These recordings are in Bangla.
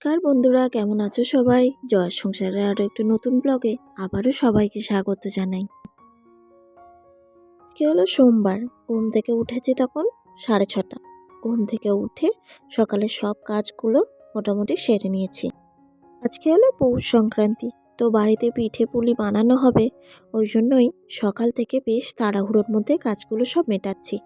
নমস্কার বন্ধুরা, কেমন আছো সবাই? জয়ের সংসারের আরও একটু নতুন ব্লগে আবারও সবাইকে স্বাগত জানাই। আজকে হলো সোমবার। ঘুম থেকে উঠেছি তখন 6:30। ঘুম থেকে উঠে সকালে সব কাজগুলো মোটামুটি সেরে নিয়েছি। আজকে হলো পৌষ সংক্রান্তি, তো বাড়িতে পিঠে পুলি বানানো হবে, ওই জন্যই সকাল থেকে বেশ তাড়াহুড়োর মধ্যে কাজগুলো সব মেটাচ্ছি।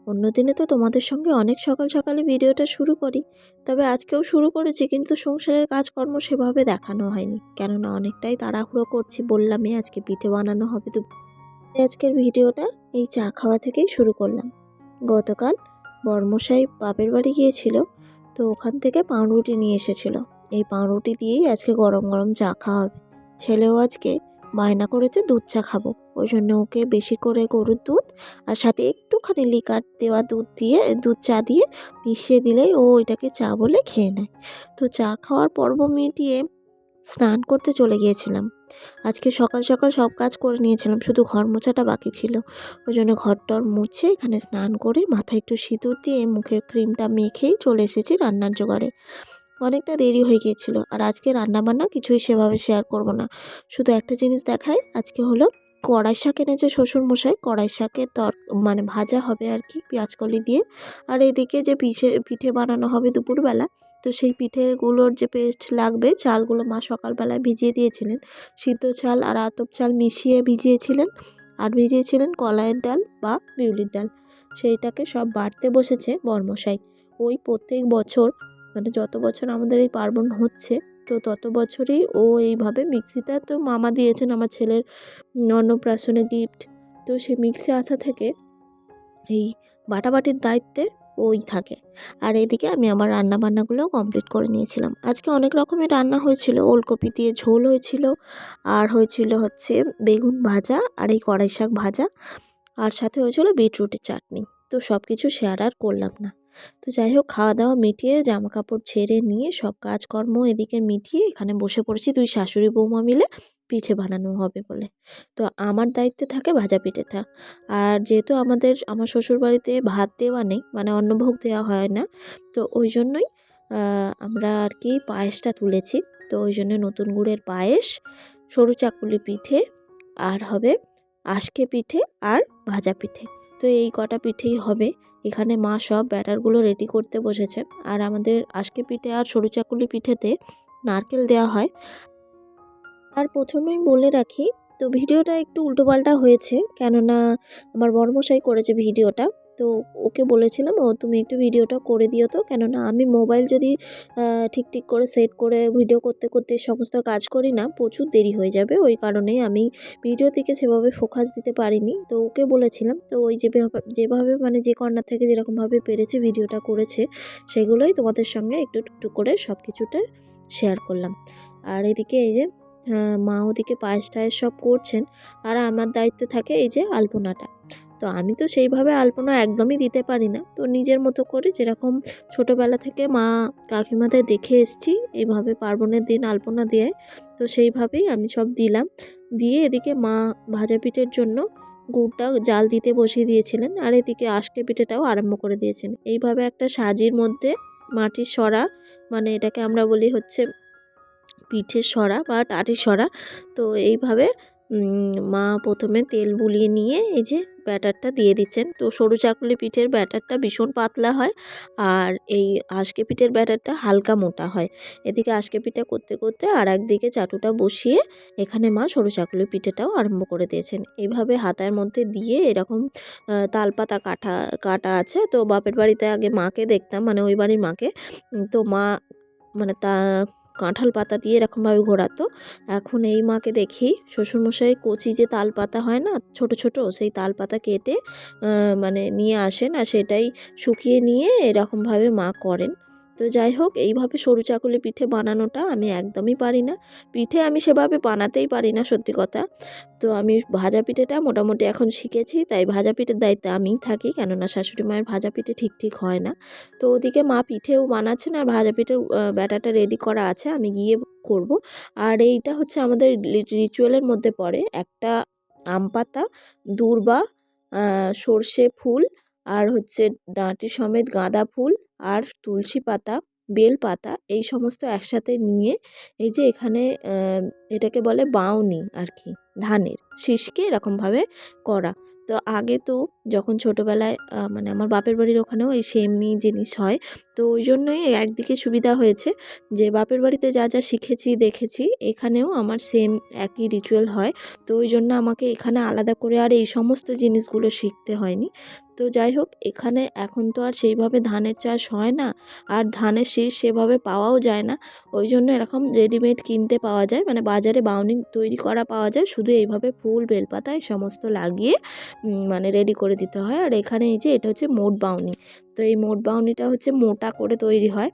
অন্যদিনে তো তোমাদের সঙ্গে অনেক সকাল সকালে ভিডিওটা শুরু করি, তবে আজকেও শুরু করেছি, কিন্তু সংসারের কাজকর্ম সেভাবে দেখানো হয়নি, কেননা অনেকটাই তাড়াহুড়ো করছি। বললামই আজকে পিঠে বানানো হবে, তো আজকের ভিডিওটা এই চা খাওয়া থেকেই শুরু করলাম। গতকাল বর্মশাই বাপের বাড়ি গিয়েছিল, তো ওখান থেকে পাউরুটি নিয়ে এসেছিল। এই পাউরুটি দিয়েই আজকে গরম গরম চা খাওয়া হবে। ছেলেও আজকে বায়না করেছে দুধ চা খাবো, ওই জন্য ওকে বেশি করে গরুর দুধ আর সাথে একটুখানি লিকার দেওয়া দুধ চা দিয়ে মিশিয়ে দিলেই ও ওইটাকে চা বলে খেয়ে নেয়। তো চা খাওয়ার পর্ব মিটিয়ে স্নান করতে চলে গিয়েছিলাম। আজকে সকাল সকাল সব কাজ করে নিয়েছিলাম, শুধু ঘর মোছাটা বাকি ছিল। ওই জন্য ঘরটর মুছে এখানে স্নান করে মাথায় একটু সিঁদুর দিয়ে মুখে ক্রিমটা মেখেই চলে এসেছি রান্নার জোগাড়ে। অনেকটা দেরি হয়ে গিয়েছিল, আর আজকে রান্নাবান্না কিছুই সেভাবে শেয়ার করব না। শুধু একটা জিনিস দেখাই, আজকে হলো কড়াই শাক এনেছে শ্বশুরমশাই। কড়াই শাকের মানে ভাজা হবে আর কি, পেঁয়াজকলি দিয়ে। আর এদিকে যে পিঠে বানানো হবে দুপুরবেলা, তো সেই পিঠেগুলোর যে পেস্ট লাগবে, চালগুলো মা সকালবেলায় ভিজিয়ে দিয়েছিলেন। সিদ্ধ চাল আর আতপ চাল মিশিয়ে ভিজিয়েছিলেন, আর ভিজিয়েছিলেন কলাইয়ের ডাল বা বিউলির ডাল। সেইটাকে সব বাটতে বসেছে বর্মশাই। ওই প্রত্যেক বছর, মানে যত বছর আমাদের এই পার্বণ হচ্ছে, তো তত বছরই ও এইভাবে মিক্সিতে, তো মামা দিয়েছেন আমার ছেলের অন্নপ্রাশনে গিফট, তো সেই মিক্সি আসা থেকে এই বাটাবাটির দায়িত্বে ওই থাকে। আর এদিকে আমি আমার রান্না বান্নাগুলোও কমপ্লিট করে নিয়েছিলাম। আজকে অনেক রকমের রান্না হয়েছিল। ওলকপি দিয়ে ঝোল হয়েছিল, আর হয়েছিল হচ্ছে বেগুন ভাজা, আর এই কড়াই শাক ভাজা, আর সাথে হয়েছিল বিটরুটের চাটনি। তো সব কিছু শেয়ার আর করলাম না। তো যাই হোক, খাওয়া দাওয়া মিটিয়ে জামা কাপড় ছেড়ে নিয়ে সব কাজকর্ম এদিকে মিটিয়ে এখানে বসে পড়েছি দুই শাশুড়ি বৌমা মিলে পিঠে বানানো হবে বলে। তো আমার দায়িত্বে থাকে ভাজা পিঠেটা। আর যেহেতু আমার শ্বশুরবাড়িতে ভাত দেওয়া নেই, মানে অন্নভোগ দেওয়া হয় না, তো ওই জন্যই আমরা আর কি পায়েসটা তুলেছি। তো ওই জন্য নতুন গুড়ের পায়েস, সরু চাকুলি পিঠে, আর হবে আজকে পিঠে আর ভাজা পিঠে। তো এই কটা পিঠেই হবে। এখানে মা সব ব্যাটারগুলো রেডি করতে বসেছেন। আর আমাদের আজকে পিঠে আর সরু চাকুলি পিঠেতে নারকেল দেওয়া হয়। আর প্রথমেই বলে রাখি, তো ভিডিওটা একটু উল্টোপাল্টা হয়েছে, কেননা আমার বড়মশাই করেছে ভিডিওটা। তো ওকে বলেছিলাম, তুমি একটু ভিডিওটা করে দিও তো, কেননা আমি মোবাইল যদি ঠিক করে সেট করে ভিডিও করতে করতে সমস্ত কাজ করি না, প্রচুর দেরি হয়ে যাবে। ওই কারণেই আমি ভিডিও থেকে সেভাবে ফোকাস দিতে পারিনি। তো ওকে বলেছিলাম, তো ওই যেভাবে মানে যে কর্নার থেকে যেরকমভাবে পেরেছে ভিডিওটা করেছে, সেগুলোই তোমাদের সঙ্গে একটু একটু করে সব কিছুটা শেয়ার করলাম। আর এদিকে এই যে মা ওদিকে পায়েস টায়েস সব করছেন, আর আমার দায়িত্বে থাকে এই যে আলপনাটা। তো আমি তো সেইভাবে আলপনা একদমই দিতে পারি না, তো নিজের মতো করে যেরকম ছোটোবেলা থেকে মা কাকিমাদের দেখে এসেছি এইভাবে পার্বণের দিন আলপনা দিয়ে, তো সেইভাবেই আমি সব দিলাম। দিয়ে এদিকে মা ভাজা পিঠের জন্য গুড়টা জাল দিতে বসিয়ে দিয়েছিলেন, আর এদিকে আজকে পিঠেটাও আরম্ভ করে দিয়েছেন। এইভাবে একটা সাজির মধ্যে মাটির সরা, মানে এটাকে আমরা বলি হচ্ছে পিঠের সরা বা টাটির সরা। তো এইভাবে মা প্রথমে তেল বুলিয়ে নিয়ে এই যে ব্যাটারটা দিয়ে দিচ্ছেন। তো সরু চাকুলি পিঠের ব্যাটারটা ভীষণ পাতলা হয়, আর এই আজকে পিঠের ব্যাটারটা হালকা মোটা হয়। এদিকে আজকে পিঠা করতে করতে আর একদিকে চাটুটা বসিয়ে এখানে মা সরু চাকুলি পিঠেটাও আরম্ভ করে দিয়েছেন। এইভাবে হাতার মধ্যে দিয়ে এরকম তালপাতা কাটা আছে। তো বাপের বাড়িতে আগে মাকে দেখতাম, মানে ওই বাড়ির মাকে, তো মা মানে কাঁঠাল পাতা দিয়ে এরকমভাবে ঘোরাতো। এখন এই মাকে দেখি শ্বশুরমশাই কচি যে তাল পাতা হয় না, ছোট ছোট, সেই তাল পাতা কেটে মানে নিয়ে আসেন, আর সেটাই শুকিয়ে নিয়ে এরকমভাবে মা করেন। তো যাই হোক, এইভাবে সরু চাকুলি পিঠে বানানোটা আমি একদমই পারি না। পিঠে আমি সেভাবে বানাতেই পারি না, সত্যি কথা। তো আমি ভাজা পিঠেটা মোটামুটি এখন শিখেছি, তাই ভাজা পিঠের দায়িত্বে আমিই থাকি, কেননা শাশুড়ি মায়ের ভাজা পিঠে ঠিক হয় না। তো ওদিকে মা পিঠেও বানাচ্ছেন, আর ভাজা পিঠের ব্যাটারটা রেডি করা আছে, আমি গিয়ে করব। আর এইটা হচ্ছে আমাদের রিচুয়ালের মধ্যে পড়ে, একটা আম পাতা, দূর্বা, সর্ষে ফুল, আর হচ্ছে ডাঁটি সমেত গাঁদা ফুল, আর তুলসী পাতা, বেল পাতা এই সমস্ত একসাথে নিয়ে এই যে এখানে এটাকে বলে বাউনি আর কি, ধানের শীষকে এরকমভাবে করা। তো আগে তো যখন ছোটোবেলায় মানে আমার বাপের বাড়ির ওখানেও এই সেমই জিনিস হয়। তো ওই জন্যই একদিকে সুবিধা হয়েছে যে বাপের বাড়িতে যা যা শিখেছি দেখেছি এখানেও আমার সেম একই রিচুয়াল হয়। তো ওই জন্য আমাকে এখানে আলাদা করে আর এই সমস্ত জিনিসগুলো শিখতে হয়নি। তো যাই হোক, এখানে এখন তো আর সেইভাবে ধানের চাষ হয় না, আর ধানের শীষ সেভাবে পাওয়াও যায় না। ওই জন্য এরকম রেডিমেড কিনতে পাওয়া যায়, মানে বাজারে বাউনি তৈরি করা পাওয়া যায়। শুধু এইভাবে ফুল বেলপাতা এই সমস্ত লাগিয়ে মানে রেডি করে দিতে হয়। আর এখানে এই যে এটা হচ্ছে মোট বাউনি। তো এই মোট বাউনিটা হচ্ছে মোটা করে তৈরি হয়।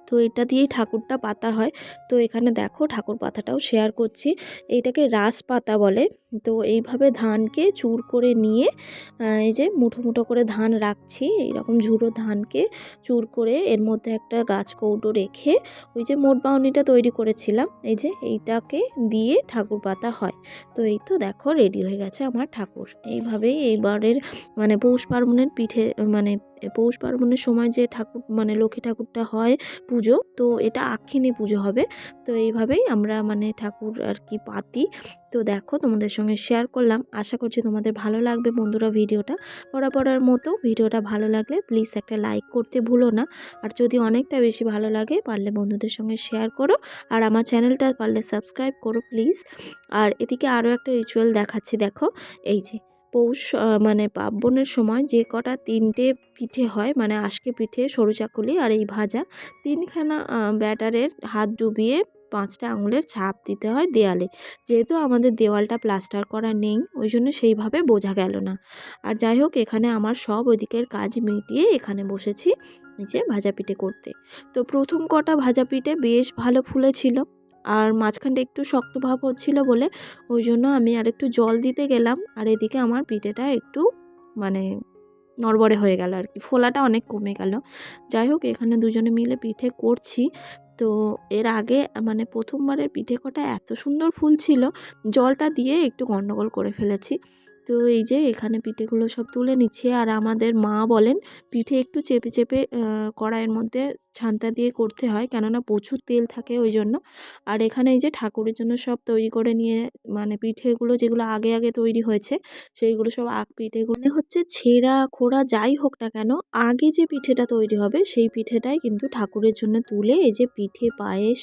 তো এটা দিয়েই ঠাকুরটা পাতা হয়। তো এখানে দেখো ঠাকুর পাতাটাও শেয়ার করছি। এইটাকে রাস পাতা বলে। তো এইভাবে ধানকে চুর করে নিয়ে এই যে মুঠো মুঠো করে ধান রাখছি, এইরকম ঝুড়ো ধানকে চুর করে এর মধ্যে একটা গাছ কৌটো রেখে ওই যে মোট বাউনিটা তৈরি করেছিলাম এই যে এইটাকে দিয়ে ঠাকুর পাতা হয়। তো এই তো দেখো রেডি হয়ে গেছে আমার ঠাকুর। এইভাবেই এইবারের মানে পৌষ পার্বণের পিঠে মানে পৌষ পার্বণের সময় যে ঠাকুর মানে লক্ষ্মী ঠাকুরটা হয় পুজো, তো এটা আক্ষিনী পুজো হবে। তো এইভাবেই আমরা মানে ঠাকুর আর কি পাতি। তো দেখো তোমাদের সঙ্গে শেয়ার করলাম, আশা করছি তোমাদের ভালো লাগবে বন্ধুরা ভিডিওটা। পড়ার মতো ভিডিওটা ভালো লাগলে প্লিজ একটা লাইক করতে ভুলো না। আর যদি অনেকটা বেশি ভালো লাগে পারলে বন্ধুদের সঙ্গে শেয়ার করো, আর আমার চ্যানেলটা পারলে সাবস্ক্রাইব করো প্লিজ। আর এদিকে আরও একটা রিচুয়াল দেখাচ্ছি, দেখো এই যে পৌষ মানে পার্বণের সময় যে কটা 3টে পিঠে হয়, মানে আজকে পিঠে, সরু চাকুলি আর এই ভাজা, 3খানা ব্যাটারের হাত ডুবিয়ে 5টা আঙুলের ছাপ দিতে হয় দেয়ালে। যেহেতু আমাদের দেওয়ালটা প্লাস্টার করা নেই ওই জন্য সেইভাবে বোঝা গেল না। আর যাই হোক, এখানে আমার সব ওইদিকের কাজ মিটিয়ে এখানে বসেছি এই যে ভাজা পিঠে করতে। তো প্রথম কটা ভাজা পিঠে বেশ ভালো ফুলেছিল, আর মাঝখানটা একটু শক্ত ভাব হচ্ছিল বলে ওই জন্য আমি আর একটু জল দিতে গেলাম। আর এদিকে আমার পিঠেটা একটু মানে নড়বড়ে হয়ে গেল আর কি, ফোলাটা অনেক কমে গেল। যাই হোক, এখানে দুজনে মিলে পিঠে করছি। তো এর আগে মানে প্রথমবারের পিঠে কটা এত সুন্দর ফুলছিল, জলটা দিয়ে একটু গন্ডগোল করে ফেলেছি। তো এই যে এখানে পিঠেগুলো সব তুলে নিচ্ছি। আর আমাদের মা বলেন পিঠে একটু চেপে চেপে কড়াইয়ের মধ্যে ছান্তা দিয়ে করতে হয়, কেননা প্রচুর তেল থাকে ওই জন্য। আর এখানে এই যে ঠাকুরের জন্য সব তৈরি করে নিয়ে মানে পিঠেগুলো যেগুলো আগে আগে তৈরি হয়েছে সেইগুলো সব পিঠেগুলো হচ্ছে ছেঁড়া খোড়া যাই হোক না কেন, আগে যে পিঠেটা তৈরি হবে সেই পিঠেটাই কিন্তু ঠাকুরের জন্য তুলে এই যে পিঠে, পায়েস,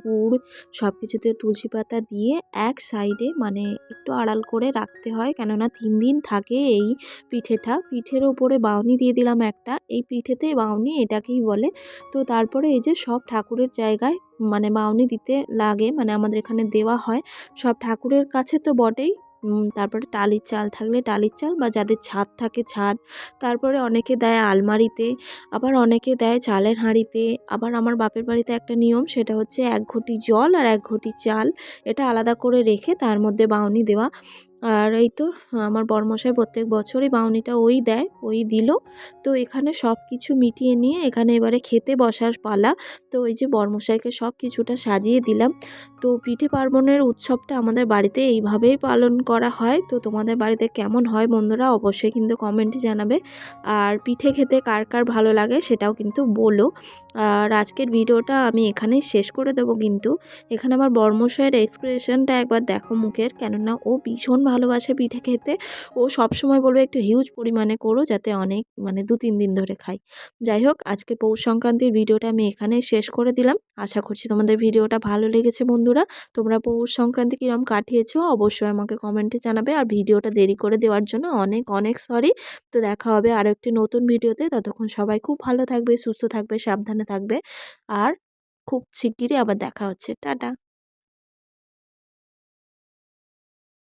গুড় সব কিছুতে তুলসী পাতা দিয়ে এক সাইডে মানে একটু আড়াল করে রাখতে হয়, কেননা 3 দিন থাকে এই পিঠেটা। পিঠের ওপরে বাউনি দিয়ে দিলাম একটা, এই পিঠেতে বাউনি এটাকেই বলে। তো তারপরে এই যে সব ঠাকুরের জায়গায় মানে বাউনি দিতে লাগে, মানে আমাদের এখানে দেওয়া হয় সব ঠাকুরের কাছে তো বটেই। তারপরে টালির চাল থাকলে টালির চাল, বা যাদের ছাদ থাকে ছাদ, তারপরে অনেকে দেয় আলমারিতে, আবার অনেকে দেয় চালের হাঁড়িতে। আবার আমার বাপের বাড়িতে একটা নিয়ম, সেটা হচ্ছে 1 ঘটি জল আর 1 ঘটি চাল এটা আলাদা করে রেখে তার মধ্যে বাউনি দেওয়া। আর এই তো আমার বরমশাই প্রত্যেক বছরই বাউনিটা ওই দেয়, ওই দিল। তো এখানে সব কিছু মিটিয়ে নিয়ে এখানে এবারে খেতে বসার পালা। তো ওই যে বরমশাইকে সব কিছুটা সাজিয়ে দিলাম। তো পিঠে পার্বণের উৎসবটা আমাদের বাড়িতে এইভাবেই পালন করা হয়। তো তোমাদের বাড়িতে কেমন হয় বন্ধুরা অবশ্যই কিন্তু কমেন্টে জানাবে। আর পিঠে খেতে কার কার ভালো লাগে সেটাও কিন্তু বলো। আর আজকের ভিডিওটা আমি এখানেই শেষ করে দেবো, কিন্তু এখানে আমার বরমশাইয়ের এক্সপ্রেশনটা একবার দেখো মুখের, কেননা ও ভীষণ ভালোবাসে পিঠে খেতে। ও সবসময় বলবে একটু হিউজ পরিমাণে করো, যাতে অনেক মানে 2-3 দিন ধরে খাই। যাই হোক, আজকে পৌষ সংক্রান্তির ভিডিওটা আমি এখানেই শেষ করে দিলাম। আশা করছি তোমাদের ভিডিওটা ভালো লেগেছে বন্ধুরা। তোমরা পৌষ সংক্রান্তি কীরকম কাটিয়েছো অবশ্যই আমাকে কমেন্টে জানাবে। আর ভিডিওটা দেরি করে দেওয়ার জন্য অনেক অনেক সরি। তো দেখা হবে আরও একটি নতুন ভিডিওতে। ততক্ষণ সবাই খুব ভালো থাকবে, সুস্থ থাকবে, সাবধানে থাকবে। আর খুব শিগগিরই আবার দেখা হচ্ছে। টাটা।